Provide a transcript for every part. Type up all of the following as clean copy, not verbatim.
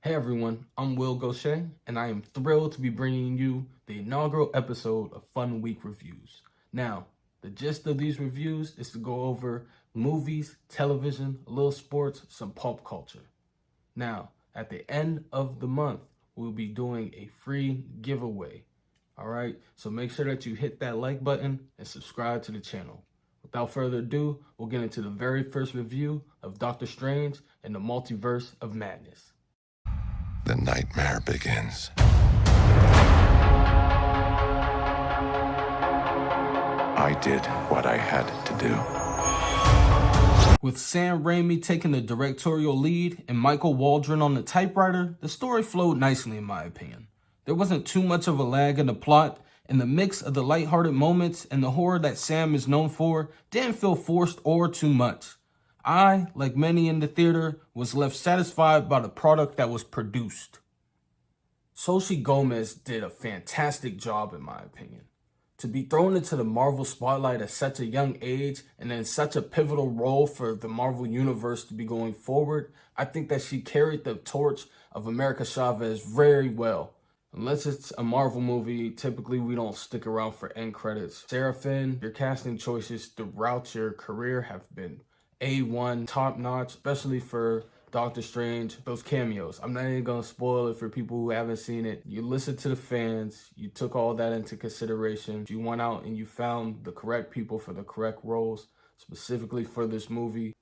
Hey everyone, I'm Will Gaucher, and I am thrilled to be bringing you the inaugural episode of Fun Week Reviews. Now, the gist of these reviews is to go over movies, television, a little sports, some pop culture. Now, at the end of the month, we'll be doing a free giveaway. All right, so make sure that you hit that like button and subscribe to the channel. Without further ado, we'll get into the very first review of Doctor Strange and the Multiverse of Madness. The nightmare begins. I did what I had to do. With Sam Raimi taking the directorial lead and Michael Waldron on the typewriter, the story flowed nicely in my opinion. There wasn't too much of a lag in the plot, and the mix of the lighthearted moments and the horror that Sam is known for didn't feel forced or too much. I, like many in the theater, was left satisfied by the product that was produced. Xochitl Gomez did a fantastic job in my opinion. To be thrown into the Marvel spotlight at such a young age and in such a pivotal role for the Marvel Universe to be going forward, I think that she carried the torch of America Chavez very well. Unless it's a Marvel movie, typically we don't stick around for end credits. Sarah Finn, your casting choices throughout your career have been A1, top notch, especially for Doctor Strange, those cameos. I'm not even gonna spoil it for people who haven't seen it. You listened to the fans, you took all that into consideration. You went out and you found the correct people for the correct roles, specifically for this movie.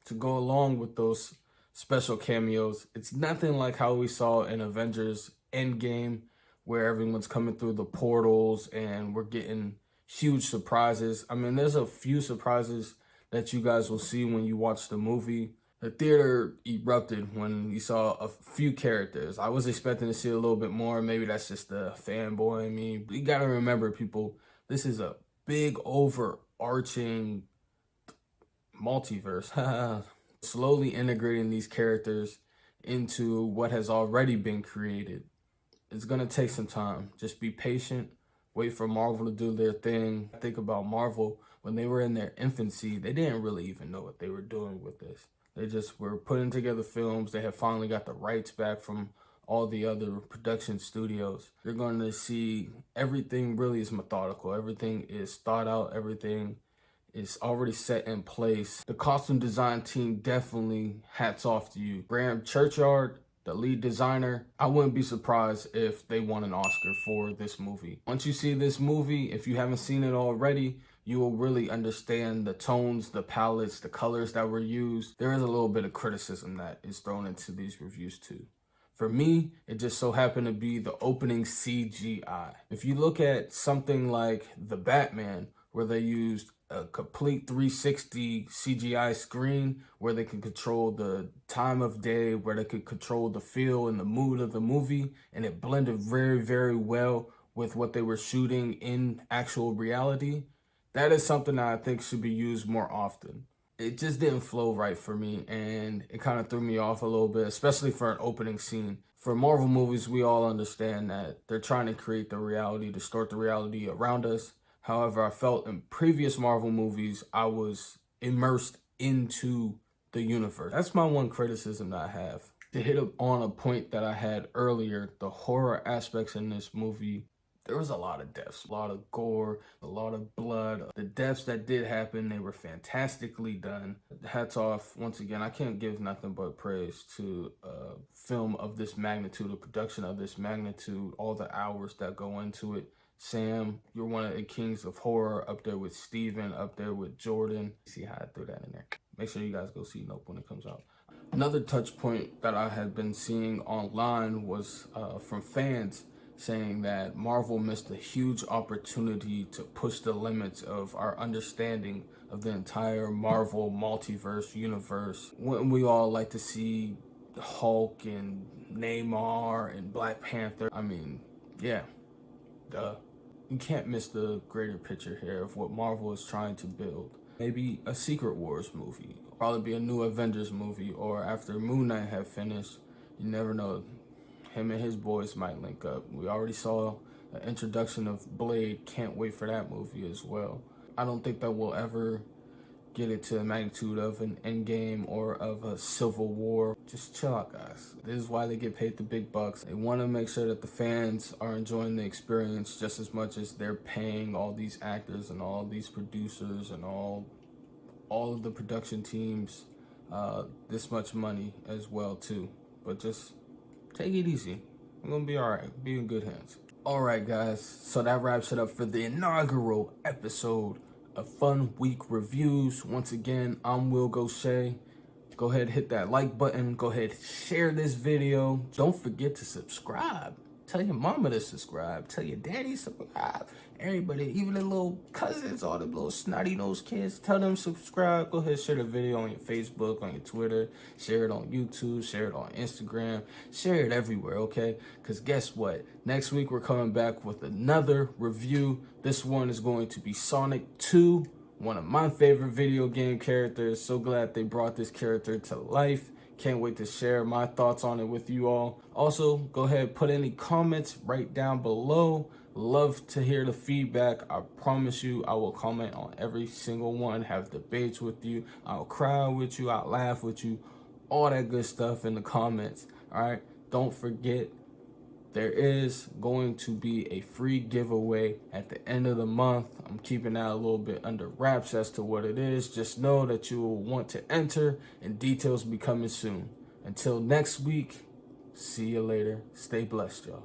To go along with those special cameos, it's nothing like how we saw in Avengers Endgame, where everyone's coming through the portals and we're getting huge surprises. I mean, there's a few surprises that you guys will see when you watch the movie. The theater erupted when you saw a few characters. I was expecting to see a little bit more. Maybe that's just the fanboy in me. But you gotta remember, people, this is a big overarching multiverse. Slowly integrating these characters into what has already been created. It's gonna take some time. Just be patient. Wait for Marvel to do their thing. Think about Marvel when they were in their infancy. They didn't really even know what they were doing with this. They just were putting together films. They have finally got the rights back from all the other production studios. You're going to see everything really is methodical. Everything is thought out. Everything is already set in place. The costume design team definitely hats off to you. Graham Churchyard, the lead designer, I wouldn't be surprised if they won an Oscar for this movie. Once you see this movie, if you haven't seen it already, you will really understand the tones, the palettes, the colors that were used. There is a little bit of criticism that is thrown into these reviews too. For me, it just so happened to be the opening CGI. If you look at something like The Batman, where they used a complete 360 CGI screen where they can control the time of day, where they could control the feel and the mood of the movie, and it blended very, very well with what they were shooting in actual reality. That is something that I think should be used more often. It just didn't flow right for me, and it kind of threw me off a little bit, especially for an opening scene. For Marvel movies, we all understand that they're trying to create the reality, distort the reality around us. However, I felt in previous Marvel movies, I was immersed into the universe. That's my one criticism that I have. To hit on a point that I had earlier, the horror aspects in this movie, there was a lot of deaths, a lot of gore, a lot of blood. The deaths that did happen, they were fantastically done. Hats off, once again, I can't give nothing but praise to a film of this magnitude, a production of this magnitude, all the hours that go into it. Sam, you're one of the kings of horror, up there with Steven, up there with Jordan. See how I threw that in there. Make sure you guys go see Nope when it comes out. Another touch point that I had been seeing online was from fans saying that Marvel missed a huge opportunity to push the limits of our understanding of the entire Marvel multiverse universe. Wouldn't we all like to see Hulk and Namor and Black Panther? I mean, yeah, duh. You can't miss the greater picture here of what Marvel is trying to build. Maybe a Secret Wars movie, probably be a new Avengers movie, or after Moon Knight have finished, you never know, him and his boys might link up. We already saw an introduction of Blade. Can't wait for that movie as well. I don't think that we'll ever get it to the magnitude of an Endgame or of a Civil War. Just chill out, guys. This is why they get paid the big bucks. They want to make sure that the fans are enjoying the experience just as much as they're paying all these actors and all these producers and all of the production teams this much money as well too. But just take it easy. I'm gonna be all right. Be in good hands. All right, guys. So that wraps it up for the inaugural episode of Fun Week Reviews. Once again, I'm Will Gaucher. Go ahead, hit that like button. Go ahead, share this video. Don't forget to subscribe. Tell your mama to subscribe. Tell your daddy to subscribe. Everybody, even the little cousins, all the little snotty nosed kids, tell them subscribe. Go ahead, share the video on your Facebook, on your Twitter. Share it on YouTube. Share it on Instagram. Share it everywhere, okay? Because guess what? Next week, we're coming back with another review. This one is going to be Sonic 2. One of my favorite video game characters. So glad they brought this character to life. Can't wait to share my thoughts on it with you all. Also, go ahead, put any comments right down below. Love to hear the feedback. I promise you, I will comment on every single one, have debates with you. I'll cry with you, I'll laugh with you, all that good stuff in the comments. All right, don't forget, there is going to be a free giveaway at the end of the month. I'm keeping that a little bit under wraps as to what it is. Just know that you will want to enter and details will be coming soon. Until next week, see you later. Stay blessed, y'all.